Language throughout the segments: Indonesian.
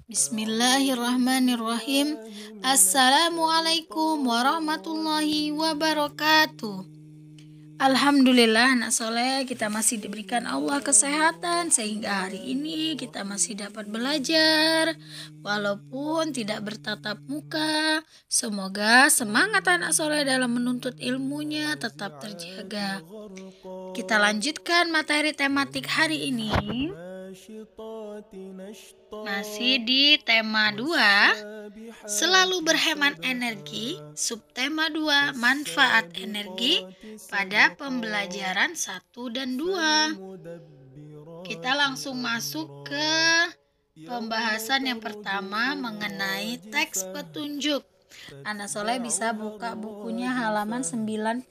Bismillahirrahmanirrahim. Assalamualaikum warahmatullahi wabarakatuh. Alhamdulillah anak soleh, kita masih diberikan Allah kesehatan sehingga hari ini kita masih dapat belajar walaupun tidak bertatap muka. Semoga semangat anak soleh dalam menuntut ilmunya tetap terjaga. Kita lanjutkan materi tematik hari ini. Masih di tema 2, selalu berhemat energi, subtema 2, manfaat energi pada pembelajaran 1 dan 2. Kita langsung masuk ke pembahasan yang pertama mengenai teks petunjuk. Anak soleh bisa buka bukunya halaman 95.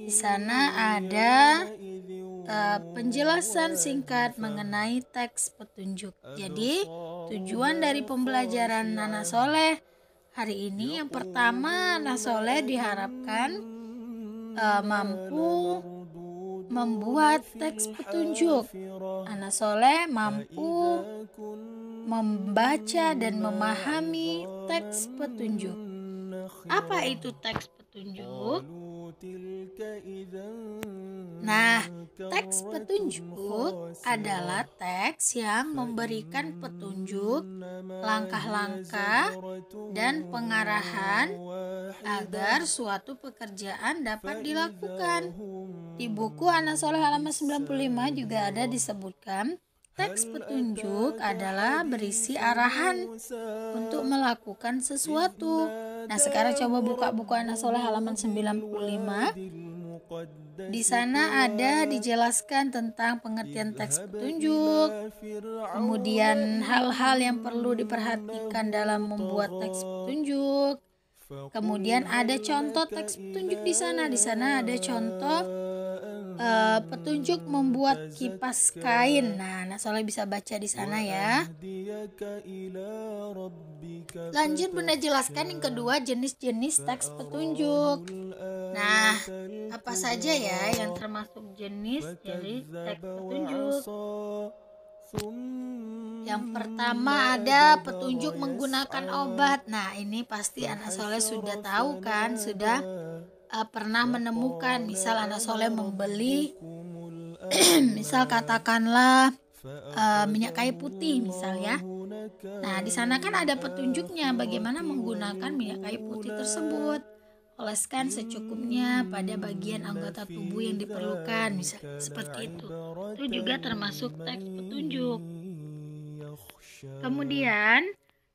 Di sana ada penjelasan singkat mengenai teks petunjuk. Jadi, tujuan dari pembelajaran anak soleh hari ini yang pertama, anak soleh diharapkan mampu membuat teks petunjuk. Anak soleh mampu membaca dan memahami teks petunjuk. Apa itu teks petunjuk? Nah, teks petunjuk adalah teks yang memberikan petunjuk, langkah-langkah, dan pengarahan agar suatu pekerjaan dapat dilakukan. Di buku Anak Soleh halaman 95 juga ada disebutkan, teks petunjuk adalah berisi arahan untuk melakukan sesuatu. Nah, sekarang coba buka buku Anak Soleh halaman 95. Di sana ada dijelaskan tentang pengertian teks petunjuk, kemudian hal-hal yang perlu diperhatikan dalam membuat teks petunjuk. Kemudian ada contoh teks petunjuk di sana. Di sana ada contoh petunjuk membuat kipas kain. Nah, anak soleh bisa baca di sana ya. Lanjut Bunda jelaskan yang kedua, jenis-jenis teks petunjuk. Nah, apa saja ya yang termasuk jenis dari teks petunjuk? Yang pertama ada petunjuk menggunakan obat. Nah, ini pasti anak soleh sudah tahu kan, sudah pernah menemukan. Misal anak soleh membeli misal katakanlah minyak kayu putih misal ya. Nah, di sana kan ada petunjuknya bagaimana menggunakan minyak kayu putih tersebut. Oleskan secukupnya pada bagian anggota tubuh yang diperlukan, misal seperti itu. Itu juga termasuk teks petunjuk. Kemudian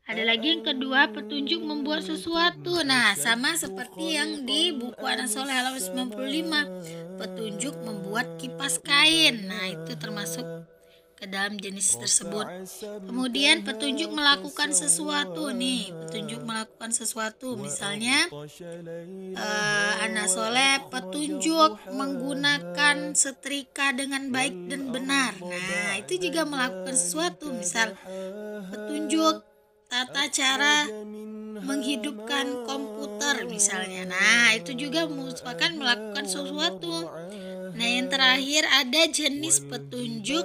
ada lagi yang kedua, petunjuk membuat sesuatu. Nah, sama seperti yang di buku Anak Soleh halaman 95, petunjuk membuat kipas kain. Nah, itu termasuk ke dalam jenis tersebut. Kemudian petunjuk melakukan sesuatu nih, petunjuk melakukan sesuatu. Misalnya anak soleh petunjuk menggunakan setrika dengan baik dan benar. Nah, itu juga melakukan sesuatu. Misal petunjuk tata cara menghidupkan komputer misalnya. Nah, itu juga merupakan melakukan sesuatu. Nah, yang terakhir ada jenis petunjuk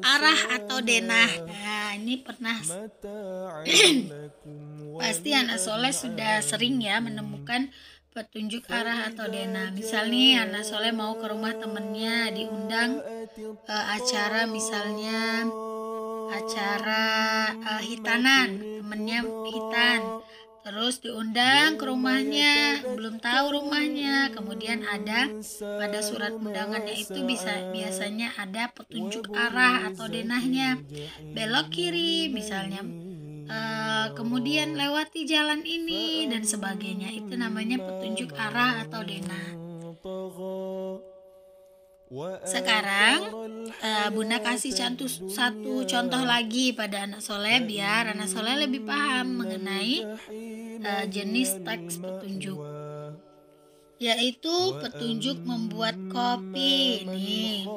arah atau denah. Nah, ini pernah pasti anak soleh sudah sering ya menemukan petunjuk arah atau denah. Misal nih anak soleh mau ke rumah temennya, diundang acara misalnya acara hitanan, temennya hitan, terus diundang ke rumahnya, belum tahu rumahnya, kemudian ada pada surat undangannya itu biasanya ada petunjuk arah atau denahnya, belok kiri misalnya, kemudian lewati jalan ini dan sebagainya. Itu namanya petunjuk arah atau denah. Sekarang Bunda kasih satu contoh lagi pada anak soleh biar anak soleh lebih paham mengenai jenis teks petunjuk, yaitu petunjuk membuat kopi. Nih,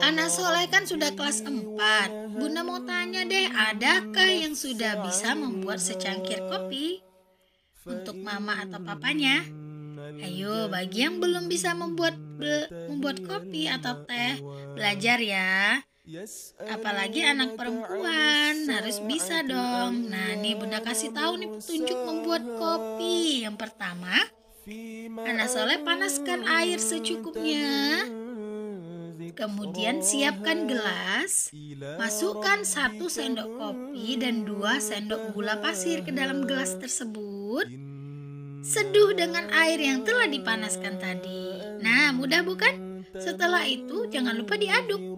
anak soleh kan sudah kelas 4. Bunda mau tanya deh, adakah yang sudah bisa membuat secangkir kopi untuk mama atau papanya? Ayo, bagi yang belum bisa membuat kopi atau teh, belajar ya. Apalagi anak perempuan harus bisa dong. Nah, nih Bunda kasih tahu nih petunjuk membuat kopi. Yang pertama, Ana Soleh panaskan air secukupnya. Kemudian siapkan gelas. Masukkan 1 sendok kopi dan 2 sendok gula pasir ke dalam gelas tersebut. Seduh dengan air yang telah dipanaskan tadi. Nah, mudah bukan? Setelah itu jangan lupa diaduk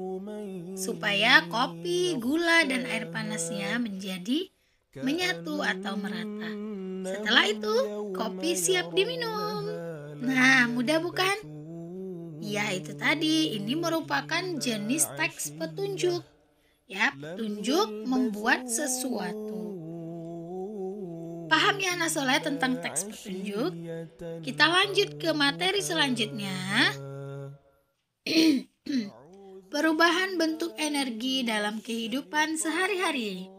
supaya kopi, gula, dan air panasnya menjadi menyatu atau merata. Setelah itu, kopi siap diminum. Nah, mudah bukan? Ya, itu tadi. Ini merupakan jenis teks petunjuk. Ya, petunjuk membuat sesuatu. Paham ya anak soleh tentang teks petunjuk? Kita lanjut ke materi selanjutnya. Perubahan bentuk energi dalam kehidupan sehari-hari.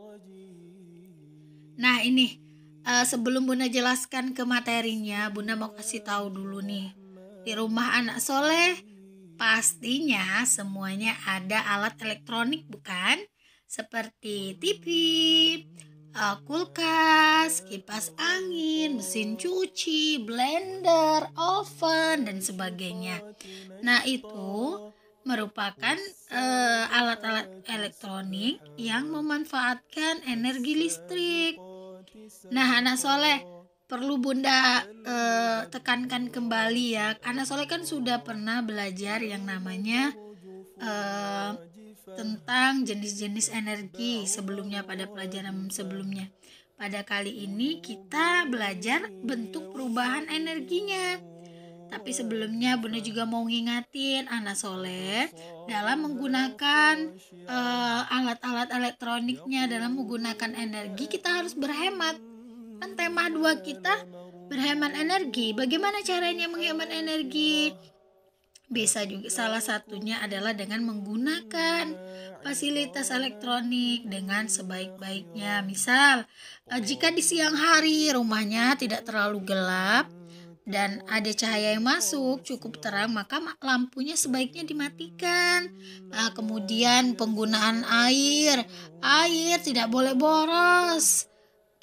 Nah, ini sebelum Bunda jelaskan ke materinya, Bunda mau kasih tahu dulu nih. Di rumah anak soleh pastinya semuanya ada alat elektronik bukan? Seperti TV, kulkas, kipas angin, mesin cuci, blender, oven, dan sebagainya. Nah, itu merupakan alat-alat elektronik yang memanfaatkan energi listrik. Nah, anak soleh, perlu Bunda tekankan kembali ya. Anak soleh kan sudah pernah belajar yang namanya tentang jenis-jenis energi sebelumnya pada pelajaran sebelumnya. Pada kali ini kita belajar bentuk perubahan energinya. Tapi sebelumnya Bunda juga mau ngingatin anak soleh dalam menggunakan alat-alat elektroniknya, dalam menggunakan energi kita harus berhemat. Kan tema 2 kita berhemat energi. Bagaimana caranya menghemat energi? Bisa juga salah satunya adalah dengan menggunakan fasilitas elektronik dengan sebaik-baiknya. Misal, jika di siang hari rumahnya tidak terlalu gelap dan ada cahaya yang masuk cukup terang, maka lampunya sebaiknya dimatikan. Kemudian penggunaan air tidak boleh boros.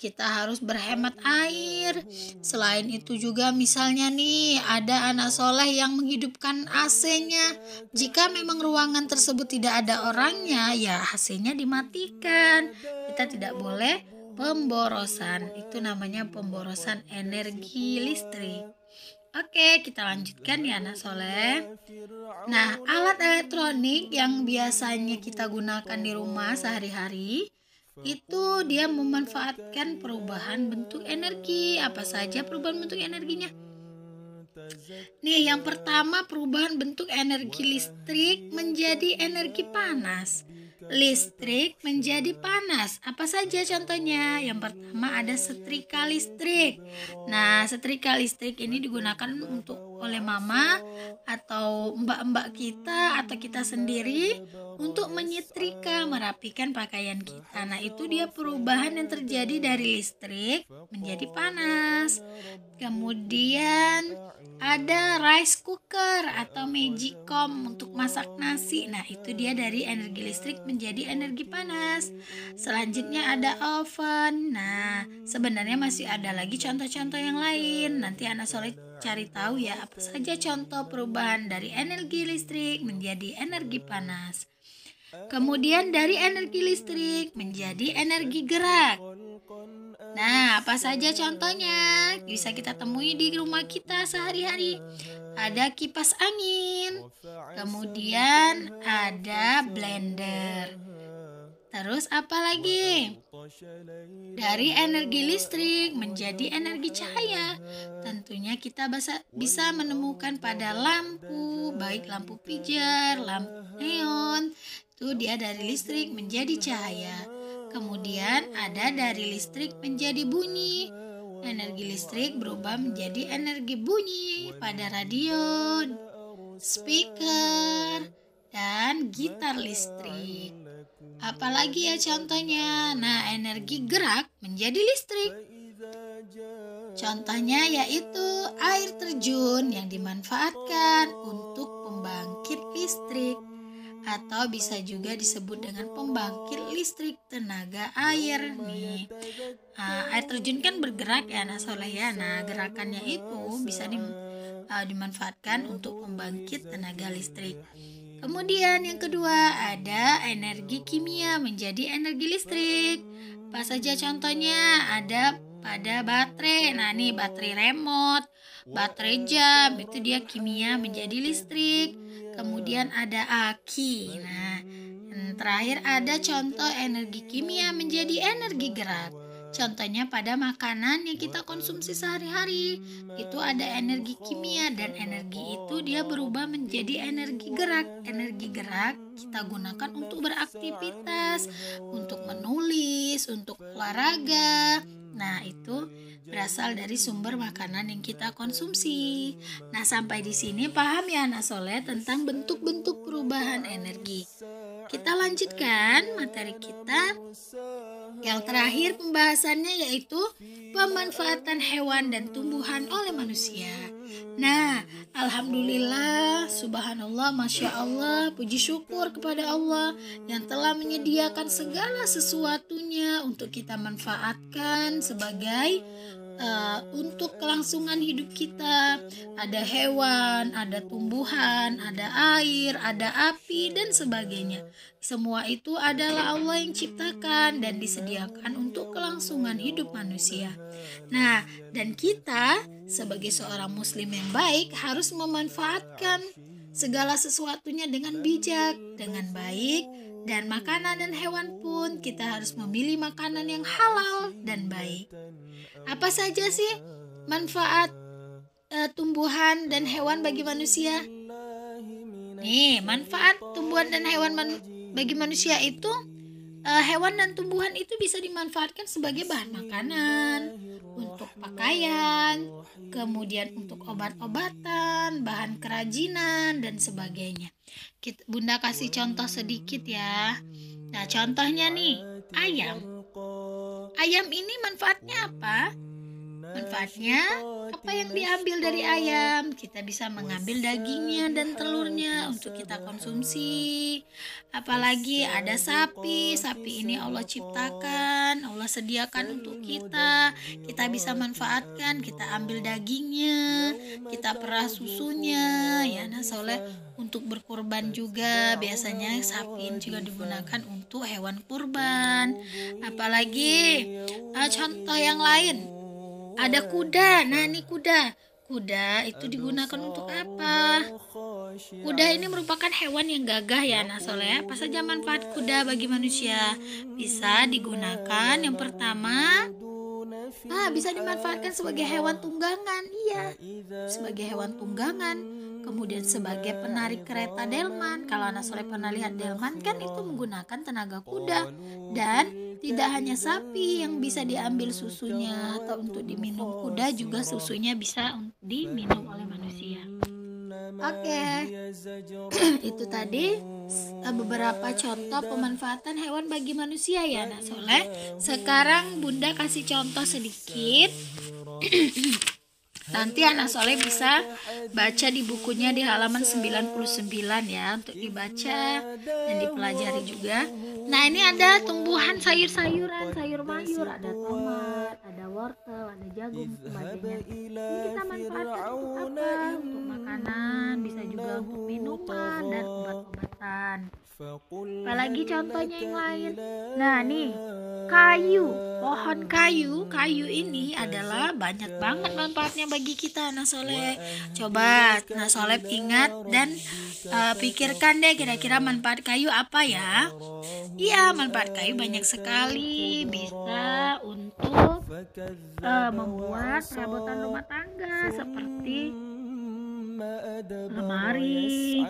Kita harus berhemat air. Selain itu juga misalnya nih ada anak soleh yang menghidupkan AC-nya. Jika memang ruangan tersebut tidak ada orangnya, ya AC-nya dimatikan. Kita tidak boleh pemborosan. Itu namanya pemborosan energi listrik. Oke, kita lanjutkan ya anak soleh. Nah, alat elektronik yang biasanya kita gunakan di rumah sehari-hari itu dia memanfaatkan perubahan bentuk energi. Apa saja perubahan bentuk energinya? Nih, yang pertama perubahan bentuk energi listrik menjadi energi panas. Listrik menjadi panas. Apa saja contohnya? Yang pertama ada setrika listrik. Nah, setrika listrik ini digunakan untuk oleh mama atau mbak-mbak kita atau kita sendiri untuk menyetrika, merapikan pakaian kita. Nah, itu dia perubahan yang terjadi dari listrik menjadi panas. Kemudian ada rice cooker atau magicom untuk masak nasi. Nah, itu dia dari energi listrik menjadi energi panas. Selanjutnya ada oven. Nah, sebenarnya masih ada lagi contoh-contoh yang lain. Nanti anak soleh cari tahu ya apa saja contoh perubahan dari energi listrik menjadi energi panas. Kemudian dari energi listrik menjadi energi gerak. Nah, apa saja contohnya? Bisa kita temui di rumah kita sehari-hari. Ada kipas angin, kemudian ada blender. Terus apa lagi? Dari energi listrik menjadi energi cahaya. Tentunya kita bisa menemukan pada lampu, baik lampu pijar, lampu neon. Itu dia dari listrik menjadi cahaya. Kemudian ada dari listrik menjadi bunyi. Energi listrik berubah menjadi energi bunyi pada radio, speaker, dan gitar listrik. Apalagi ya contohnya? Nah, energi gerak menjadi listrik. Contohnya yaitu air terjun yang dimanfaatkan untuk pembangkit listrik. atau bisa juga disebut dengan pembangkit listrik tenaga air nih. Air terjun kan bergerak ya anak soleh ya. Nah, gerakannya itu bisa dimanfaatkan untuk pembangkit tenaga listrik. Kemudian yang kedua ada energi kimia menjadi energi listrik. Apa saja contohnya? Ada pada baterai. Nah, nih baterai remote, baterai jam itu dia kimia menjadi listrik. Kemudian ada aki. Nah, yang terakhir ada contoh energi kimia menjadi energi gerak. Contohnya pada makanan yang kita konsumsi sehari-hari, itu ada energi kimia dan energi itu dia berubah menjadi energi gerak. Energi gerak kita gunakan untuk beraktivitas, untuk menulis, untuk olahraga. Nah, itu berasal dari sumber makanan yang kita konsumsi. Nah, sampai di sini paham ya anak soleh tentang bentuk-bentuk perubahan energi. Kita lanjutkan materi kita. Yang terakhir pembahasannya yaitu pemanfaatan hewan dan tumbuhan oleh manusia. Nah, alhamdulillah, subhanallah, masya Allah, puji syukur kepada Allah yang telah menyediakan segala sesuatunya untuk kita manfaatkan sebagai untuk kelangsungan hidup kita. Ada hewan, ada tumbuhan, ada air, ada api, dan sebagainya. Semua itu adalah Allah yang ciptakan dan disediakan untuk kelangsungan hidup manusia. Nah, dan kita sebagai seorang muslim yang baik harus memanfaatkan segala sesuatunya dengan bijak, dengan baik, dan makanan dan hewan pun kita harus memilih makanan yang halal dan baik. Apa saja sih manfaat tumbuhan dan hewan bagi manusia? Nih, manfaat tumbuhan dan hewan bagi manusia itu hewan dan tumbuhan itu bisa dimanfaatkan sebagai bahan makanan, untuk pakaian, kemudian untuk obat-obatan, bahan kerajinan, dan sebagainya. Bunda kasih contoh sedikit ya. Nah, contohnya nih, ayam. Ayam ini manfaatnya apa? Manfaatnya apa yang diambil dari ayam? Kita bisa mengambil dagingnya dan telurnya untuk kita konsumsi. Apalagi ada sapi. Sapi ini Allah ciptakan, Allah sediakan untuk kita. Kita bisa manfaatkan, kita ambil dagingnya, kita perah susunya. Ya, nah soleh untuk berkurban juga. Biasanya sapi ini juga digunakan untuk hewan kurban. Apalagi contoh yang lain, ada kuda. Nah, ini kuda. Kuda itu digunakan untuk apa? Kuda ini merupakan hewan yang gagah ya, nah soleh. Apa saja manfaat kuda bagi manusia? Bisa digunakan yang pertama, bisa dimanfaatkan sebagai hewan tunggangan. Iya, sebagai hewan tunggangan. Kemudian sebagai penarik kereta delman. Kalau anak soleh pernah lihat delman kan itu menggunakan tenaga kuda. Dan tidak hanya sapi yang bisa diambil susunya atau untuk diminum, kuda juga susunya bisa diminum oleh manusia. Oke. Itu tadi beberapa contoh pemanfaatan hewan bagi manusia ya anak soleh. Sekarang Bunda kasih contoh sedikit. Nanti anak soleh bisa baca di bukunya di halaman 99 ya, untuk dibaca dan dipelajari juga. Nah, ini ada tumbuhan sayur-sayuran, sayur mayur, ada tomat, ada wortel, ada jagung, sebagainya. Ini kita manfaatkan untuk apa? Untuk makanan, bisa juga untuk minuman dan obat-obatan. Apalagi contohnya yang lain. Nah, nih kayu, pohon kayu ini adalah banyak banget manfaatnya bagi kita anak soleh. Coba anak soleh ingat dan pikirkan deh kira-kira manfaat kayu apa ya? Iya, manfaat kayu banyak sekali. Bisa untuk membuat perabotan rumah tangga seperti lemari,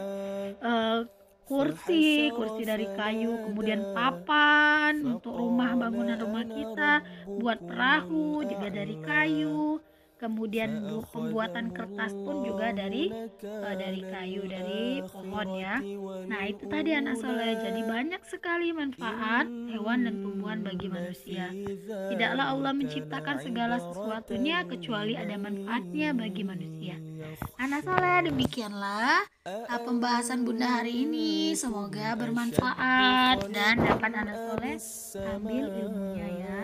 kursi dari kayu, kemudian papan untuk bangunan rumah kita, buat perahu juga dari kayu, kemudian pembuatan kertas pun juga dari kayu, dari pohon ya. Nah, itu tadi anak soleh. Jadi banyak sekali manfaat hewan dan tumbuhan bagi manusia. Tidaklah Allah menciptakan segala sesuatunya kecuali ada manfaatnya bagi manusia. Anak soleh, demikianlah pembahasan Bunda hari ini. Semoga bermanfaat dan dapat anak soleh ambil ilmunya ya.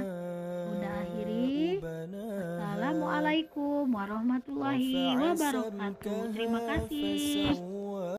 Bunda akhiri. Assalamualaikum warahmatullahi wabarakatuh. Terima kasih.